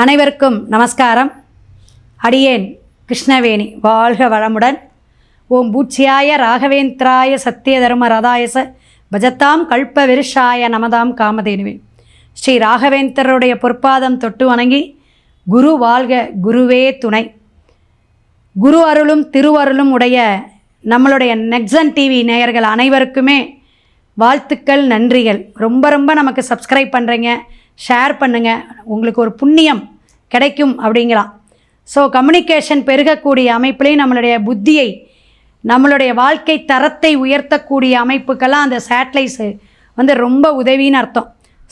அனைவருக்கும் நமஸ்காரம். அடியேன் கிருஷ்ணவேணி. வாழ்க வளமுடன். ஓம் பூச்சியாய ராகவேந்திராய சத்திய தர்ம ரதாயச பஜத்தாம் கல்ப விருஷாய நமதாம் காமதேனுவே. ஸ்ரீ ராகவேந்தருடைய பொற்பாதம் தொட்டு வணங்கி, குரு வாழ்க, குருவே துணை. குரு அருளும் திருவருளும் உடைய நம்மளுடைய நெக்ஸன் டிவி நேயர்கள் அனைவருக்குமே வாழ்த்துக்கள், நன்றிகள். ரொம்ப நமக்கு சப்ஸ்கிரைப் பண்ணுறீங்க, ஷேர் பண்ணுங்கள். உங்களுக்கு ஒரு புண்ணியம் கிடைக்கும் அப்படிங்களாம். ஸோ கம்யூனிகேஷன் பெருகக்கூடிய அமைப்புலேயும் நம்மளுடைய புத்தியை, நம்மளுடைய வாழ்க்கை தரத்தை உயர்த்தக்கூடிய அமைப்புக்கெல்லாம் அந்த சேட்டலைட்ஸு ரொம்ப உதவின்னு அர்த்தம்.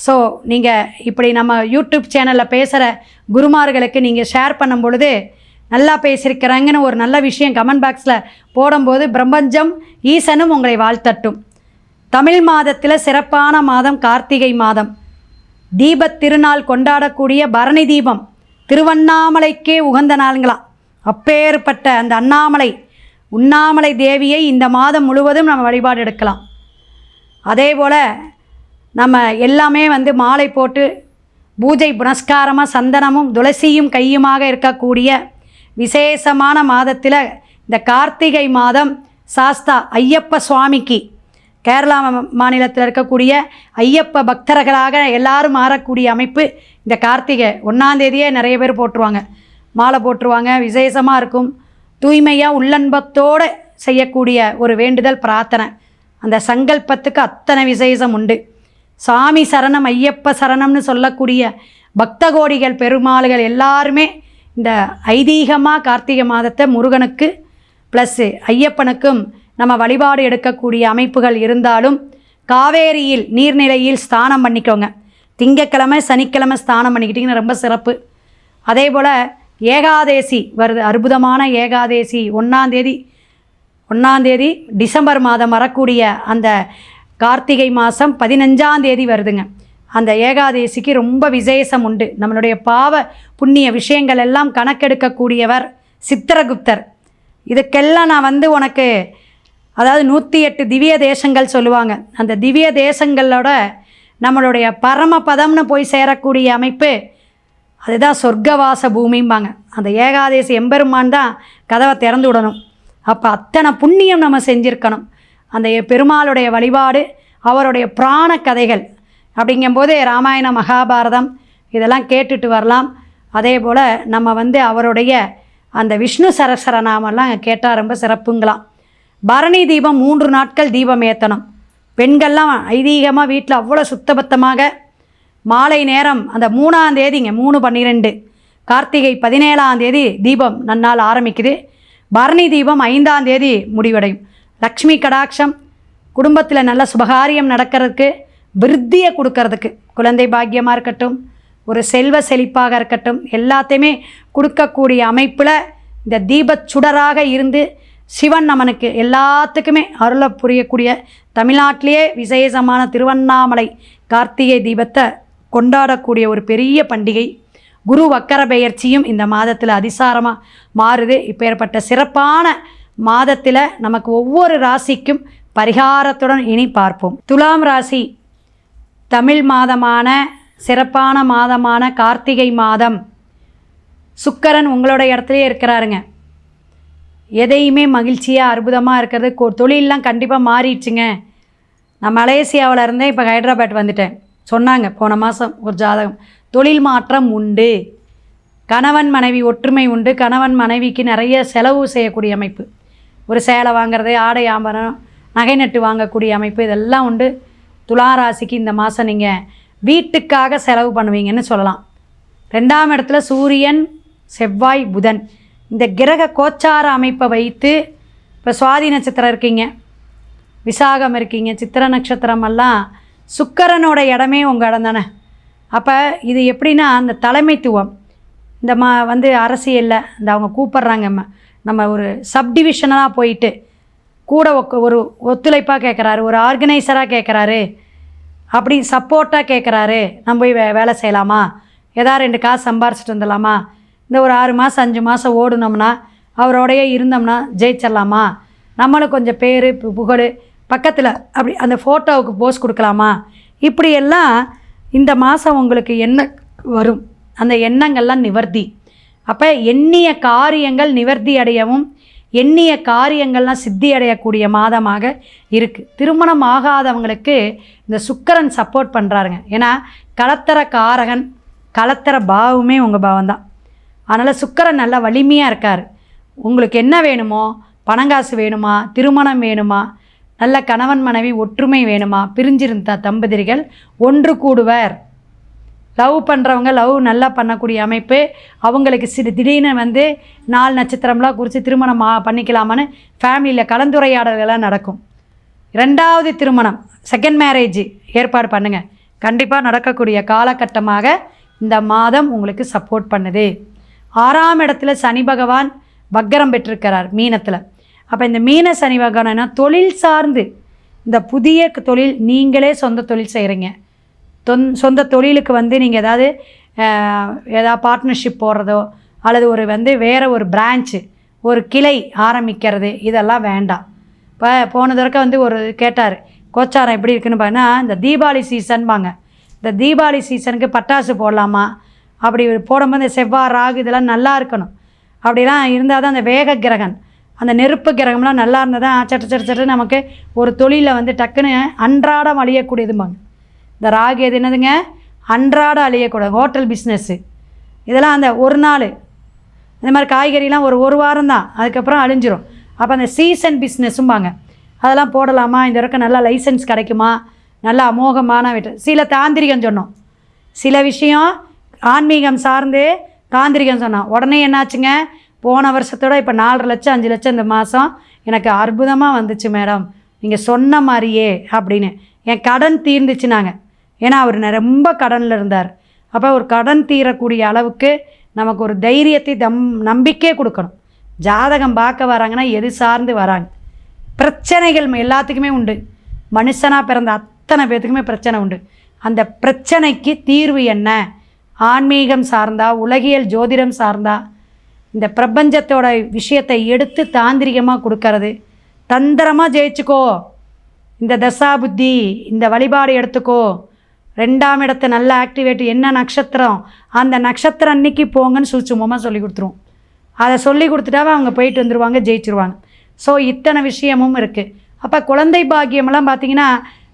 ஸோ நீங்கள் இப்படி நம்ம யூடியூப் சேனலில் பேசுகிற குருமார்களுக்கு நீங்கள் ஷேர் பண்ணும் பொழுது, நல்லா பேசியிருக்கிறாங்கன்னு ஒரு நல்ல விஷயம் கமெண்ட் பாக்ஸில் போடும்போது பிரபஞ்சம் ஈசனும் உங்களை வாழ்த்தட்டும். தமிழ் மாதத்தில் சிறப்பான மாதம் கார்த்திகை மாதம். தீபத் திருநாள் கொண்டாடக்கூடிய பரணி தீபம் திருவண்ணாமலைக்கே உகந்த நாளுங்களாம். அப்பேற்பட்ட அந்த உண்ணாமலை தேவியை இந்த மாதம் முழுவதும் நம்ம வழிபாடு எடுக்கலாம். அதே போல் நம்ம எல்லாமே மாலை போட்டு பூஜை புனஸ்காரமாக சந்தனமும் துளசியும் கையுமாக இருக்கக்கூடிய விசேஷமான மாதத்தில் இந்த கார்த்திகை மாதம் சாஸ்தா ஐயப்ப சுவாமிக்கு, கேரளா மாநிலத்தில் இருக்கக்கூடிய ஐயப்ப பக்தர்களாக எல்லாரும் மாறக்கூடிய அமைப்பு. இந்த கார்த்திகை 1ஆம் தேதியே நிறைய பேர் போட்டுருவாங்க, மாலை போட்டுருவாங்க. விசேஷமாக இருக்கும். தூய்மையாக உள்ளன்பத்தோடு செய்யக்கூடிய ஒரு வேண்டுதல் பிரார்த்தனை. அந்த சங்கல்பத்துக்கு அத்தனை விசேஷம் உண்டு. சாமி சரணம், ஐயப்ப சரணம்னு சொல்லக்கூடிய பக்த கோடிகள் பெருமாள்கள் எல்லாருமே இந்த ஐதீகமாக கார்த்திகை மாதத்தை முருகனுக்கு ப்ளஸ்ஸு ஐயப்பனுக்கும் நம்ம வழிபாடு எடுக்கக்கூடிய அமைப்புகள் இருந்தாலும், காவேரியில் நீர்நிலையில் ஸ்நானம் பண்ணிக்கோங்க. திங்கக்கிழமை சனிக்கிழமை ஸ்நானம் பண்ணிக்கிட்டிங்கன்னா ரொம்ப சிறப்பு. அதே போல் ஏகாதேசி வருது, அற்புதமான ஏகாதேசி 1ஆம் தேதி டிசம்பர் மாதம் வரக்கூடிய அந்த கார்த்திகை மாதம் 15ஆம் தேதி வருதுங்க. அந்த ஏகாதேசிக்கு ரொம்ப விசேஷம் உண்டு. நம்மளுடைய பாவ புண்ணிய விஷயங்கள் எல்லாம் கணக்கெடுக்கக்கூடியவர் சித்திரகுப்தர். இதுக்கெல்லாம் நான் உனக்கு, அதாவது 108 திவ்ய தேசங்கள் சொல்லுவாங்க. அந்த திவ்ய தேசங்களோட நம்மளுடைய பரமபதம்னு போய் சேரக்கூடிய அமைப்பு, அதுதான் சொர்க்கவாச பூமிம்பாங்க. அந்த ஏகாதேசி எம்பெருமான் தான் கதவை திறந்து விடணும். அப்போ அத்தனை புண்ணியம் நம்ம செஞ்சுருக்கணும். அந்த பெருமாளுடைய வழிபாடு, அவருடைய புராண கதைகள் அப்படிங்கும்போது ராமாயண மகாபாரதம் இதெல்லாம் கேட்டுட்டு வரலாம். அதே போல் நம்ம அவருடைய அந்த விஷ்ணு சரஸ்வரநாமெல்லாம் கேட்டால் ரொம்ப சிறப்புங்களாம். பரணி தீபம் 3 நாட்கள் தீபம் ஏற்றணும். பெண்கள்லாம் ஐதீகமாக வீட்டில் அவ்வளோ சுத்தபத்தமாக மாலை நேரம் அந்த 3ஆம் தேதிங்க 3/12 கார்த்திகை 17ஆம் தேதி தீபம் நன்னால் ஆரம்பிக்குது. பரணி தீபம் 5ஆம் தேதி முடிவடையும். லக்ஷ்மி கடாட்சம், குடும்பத்தில் நல்ல சுபகாரியம் நடக்கிறதுக்கு, விருத்தியை கொடுக்கறதுக்கு, குழந்தை பாக்கியமாக இருக்கட்டும், ஒரு செல்வ செழிப்பாக இருக்கட்டும், எல்லாத்தையுமே கொடுக்கக்கூடிய அமைப்பில் இந்த தீபச் சுடராக இருந்து சிவன் நமனுக்கு எல்லாத்துக்குமே அருளை புரியக்கூடிய தமிழ்நாட்டிலேயே விசேஷமான திருவண்ணாமலை கார்த்திகை தீபத்தை கொண்டாடக்கூடிய ஒரு பெரிய பண்டிகை. குரு வக்கர பெயர்ச்சியும் இந்த மாதத்தில் அதிசாரமாக மாறுது. இப்பேற்பட்ட சிறப்பான மாதத்தில் நமக்கு ஒவ்வொரு ராசிக்கும் பரிகாரத்துடன் இனி பார்ப்போம். துலாம் ராசி, தமிழ் மாதமான சிறப்பான மாதமான கார்த்திகை மாதம். சுக்கிரன் உங்களோட இடத்துலையே இருக்கிறாருங்க. எதையுமே மகிழ்ச்சியாக அற்புதமாக இருக்கிறது. தொழிலெலாம் கண்டிப்பாக மாறிடுச்சுங்க. நான் மலேசியாவில் இருந்தேன், இப்போ ஹைதராபாத் வந்துட்டேன். சொன்னாங்க போன மாதம் ஒரு ஜாதகம், தொழில் மாற்றம் உண்டு, கணவன் மனைவி ஒற்றுமை உண்டு, கணவன் மனைவிக்கு நிறைய செலவு செய்யக்கூடிய அமைப்பு, ஒரு சேலை வாங்கிறது, ஆடை ஆபரணம், நகை நட்டு வாங்கக்கூடிய அமைப்பு, இதெல்லாம் உண்டு. துளாராசிக்கு இந்த மாதம் நீங்கள் வீட்டுக்காக செலவு பண்ணுவீங்கன்னு சொல்லலாம். 2ஆம் இடத்துல சூரியன், செவ்வாய், புதன், இந்த கிரக கோச்சார அமைப்பை வைத்து இப்போ சுவாதி நட்சத்திரம் இருக்கீங்க, விசாகம் இருக்கீங்க, சித்திர நட்சத்திரமெல்லாம் சுக்கிரனோட இடமே உங்கள் இடம் தானே. அப்போ இது எப்படின்னா, அந்த தலைமைத்துவம், இந்த அரசியலில் இந்த அவங்க கூப்பிட்றாங்க, நம்ம ஒரு சப்டிவிஷனாக போயிட்டு கூட ஒரு ஒத்துழைப்பாக கேட்குறாரு, ஒரு ஆர்கனைசராக கேட்குறாரு, அப்படி சப்போர்ட்டாக கேட்குறாரு. நம்ம போய் வேலை செய்யலாமா, ஏதாவது 2 காசு சம்பாரிச்சிட்டு வந்துடலாமா, இந்த ஒரு 6 மாதம் 5 மாதம் ஓடுனோம்னா அவரோடையே இருந்தோம்னா ஜெயிச்சிடலாமா, நம்மளும் கொஞ்சம் பேர் புகழ் பக்கத்தில் அப்படி அந்த ஃபோட்டோவுக்கு போஸ்ட் கொடுக்கலாமா, இப்படியெல்லாம் இந்த மாதம் உங்களுக்கு என்ன வரும் அந்த எண்ணங்கள்லாம் நிவர்த்தி. அப்போ எண்ணிய காரியங்கள் நிவர்த்தி அடையவும் எண்ணிய காரியங்கள்லாம் சித்தி அடையக்கூடிய மாதமாக இருக்குது. திருமணம் ஆகாதவங்களுக்கு இந்த சுக்கிரன் சப்போர்ட் பண்ணுறாருங்க. ஏன்னா கலத்தர காரகன், கலத்தர பாவமே உங்கள் பாவம் தான். அதனால் சுக்கிரன் நல்லா வலிமையாக இருக்கார். உங்களுக்கு என்ன வேணுமோ, பணங்காசு வேணுமா, திருமணம் வேணுமா, நல்ல கணவன் மனைவி ஒற்றுமை வேணுமா, பிரிஞ்சிருந்த தம்பதிகள் ஒன்று கூடுவர், லவ் பண்ணுறவங்க லவ் நல்லா பண்ணக்கூடிய அமைப்பு, அவங்களுக்கு திடீர்னு நாலு நட்சத்திரம்லாம் குறித்து திருமணம் பண்ணிக்கலாமான்னு ஃபேமிலியில் கலந்துரையாடல்கள்லாம் நடக்கும். 2வது திருமணம், செகண்ட் மேரேஜ் ஏற்பாடு பண்ணுங்கள். கண்டிப்பாக நடக்கக்கூடிய காலகட்டமாக இந்த மாதம் உங்களுக்கு சப்போர்ட் பண்ணுது. 6ஆம் இடத்துல சனி பகவான் வக்கரம் பெற்றிருக்கிறார் மீனத்தில். அப்போ இந்த மீன சனி பகவான் தொழில் சார்ந்து இந்த புதிய தொழில், நீங்களே சொந்த தொழில் செய்கிறீங்க, சொந்த தொழிலுக்கு நீங்கள் ஏதாவது பார்ட்னர்ஷிப் போடுறதோ அல்லது ஒரு வேறு ஒரு பிரான்ச்சு, ஒரு கிளை ஆரம்பிக்கிறது, இதெல்லாம் வேண்டாம். இப்போ போன தடவை ஒரு கேட்டார், கோச்சாரம் எப்படி இருக்குன்னு பார்த்தீங்கன்னா, இந்த தீபாவளி சீசன்பாங்க, இந்த தீபாவளி சீசனுக்கு பட்டாசு போடலாமா, அப்படி போடும்போது இந்த செவ்வாய் ராகு இதெல்லாம் நல்லா இருக்கணும். அப்படிலாம் இருந்தால் தான் அந்த வேக கிரகன், அந்த நெருப்பு கிரகம்லாம் நல்லா இருந்தால் தான் சட்டு நமக்கு ஒரு தொழிலில் டக்குன்னு அன்றாடம் அழியக்கூடியதும்பாங்க. இந்த ராகு எது என்னதுங்க, அன்றாட அழியக்கூடாது. ஹோட்டல் பிஸ்னஸ்ஸு இதெல்லாம் அந்த ஒரு நாள், இந்த மாதிரி காய்கறிலாம் ஒரு வாரம் தான், அதுக்கப்புறம் அழிஞ்சிரும். அப்போ அந்த சீசன் பிஸ்னஸும்பாங்க, அதெல்லாம் போடலாமா, இந்த வரைக்கும் நல்லா லைசன்ஸ் கிடைக்குமா, நல்லா அமோகமான சில தாந்திரிகம் சொன்னோம், சில விஷயம் ஆன்மீகம் சார்ந்து தாந்திரிகம் சொன்னோம். உடனே என்னாச்சுங்க, போன வருஷத்தோட இப்போ 4.5 லட்சம் 5 லட்சம் இந்த மாதம் எனக்கு அற்புதமாக வந்துச்சு மேடம், நீங்கள் சொன்ன மாதிரியே அப்படின்னு. என் கடன் தீர்ந்துச்சுனாங்க. ஏன்னா அவர் ரொம்ப கடனில் இருந்தார். அப்போ ஒரு கடன் தீரக்கூடிய அளவுக்கு நமக்கு ஒரு தைரியத்தை நம்பிக்கை கொடுக்கணும். ஜாதகம் பார்க்க வராங்கன்னா எது சார்ந்து வராங்க, பிரச்சனைகள் எல்லாத்துக்குமே உண்டு. மனுஷனாக பிறந்த அத்தனை பேர்த்துக்குமே பிரச்சனை உண்டு. அந்த பிரச்சனைக்கு தீர்வு என்ன, ஆன்மீகம் சார்ந்தா, உலகியல் ஜோதிடம் சார்ந்தா, இந்த பிரபஞ்சத்தோட விஷயத்தை எடுத்து தாந்திரிகமாக கொடுக்கறது, தந்திரமாக ஜெயிச்சுக்கோ, இந்த தசா புத்தி, இந்த வழிபாடு எடுத்துக்கோ, 2ஆம் இடத்தை நல்லா ஆக்டிவேட், என்ன நட்சத்திரம் அந்த நட்சத்திரம் அன்னைக்கு போங்கன்னு சூட்சுமமாக சொல்லி கொடுத்துருவோம். அதை சொல்லி கொடுத்துட்டாவே அவங்க போயிட்டு வந்துடுவாங்க, ஜெயிச்சிருவாங்க. ஸோ இத்தனை விஷயமும் இருக்குது. அப்போ குழந்தை பாக்கியமெல்லாம் பார்த்திங்கன்னா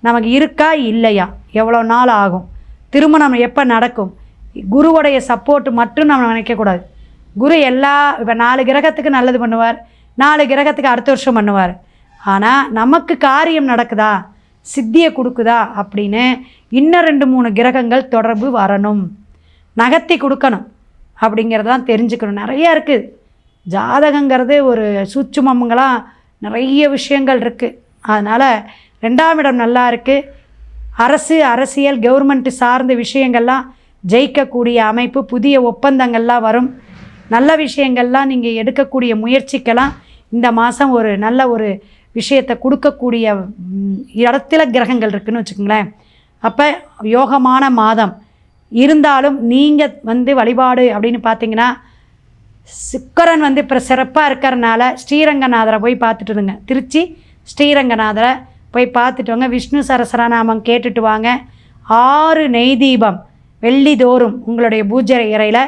நமக்கு இருக்கா இல்லையா, எவ்வளோ நாள் ஆகும், திருமணம் எப்போ நடக்கும், குருவுடைய சப்போர்ட் மட்டும் நம்ம நினைக்கக்கூடாது. குரு இப்போ 4 கிரகத்துக்கு நல்லது பண்ணுவார், 4 கிரகத்துக்கு அடுத்த வருஷம் பண்ணுவார். ஆனால் நமக்கு காரியம் நடக்குதா, சித்தியை கொடுக்குதா அப்படின்னு இன்னும் 2-3 கிரகங்கள் தொடர்பு வரணும், நகர்த்தி கொடுக்கணும் அப்படிங்கிறதான் தெரிஞ்சுக்கணும். நிறையா இருக்குது ஜாதகங்கிறது, ஒரு சூட்சுமங்களாம் நிறைய விஷயங்கள் இருக்குது. அதனால் 2ஆம் இடம் நல்லா இருக்குது. அரசியல் கவர்மெண்ட்டு சார்ந்த விஷயங்கள்லாம் ஜெயிக்கக்கூடிய அமைப்பு, புதிய ஒப்பந்தங்கள்லாம் வரும். நல்ல விஷயங்கள்லாம் நீங்கள் எடுக்கக்கூடிய முயற்சிக்கெல்லாம் இந்த மாதம் ஒரு நல்ல ஒரு விஷயத்தை கொடுக்கக்கூடிய இடத்துல கிரகங்கள் இருக்குதுன்னு வச்சுக்கோங்களேன். அப்போ யோகமான மாதம் இருந்தாலும் நீங்கள் வழிபாடு அப்படின்னு பார்த்தீங்கன்னா, சுக்கிரன் இப்போ சிறப்பாக இருக்கிறனால ஸ்ரீரங்கநாதரை போய் பார்த்துட்டு இருங்க. திருச்சி ஸ்ரீரங்கநாதரை போய் பார்த்துட்டு வாங்க, விஷ்ணு சரசரநாமம் கேட்டுட்டு வாங்க. 6 நெய் தீபம் வெள்ளிதோறும் உங்களுடைய பூஜை அறையில்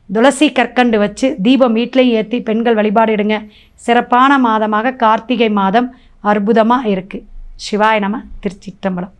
துளசி கற்கண்டு வச்சு தீபம் வீட்டிலையும் ஏற்றி பெண்கள் வழிபாடிடுங்க. சிறப்பான மாதமாக கார்த்திகை மாதம் அற்புதமாக இருக்குது. சிவாய நம. திருச்சிற்றம்பலம்.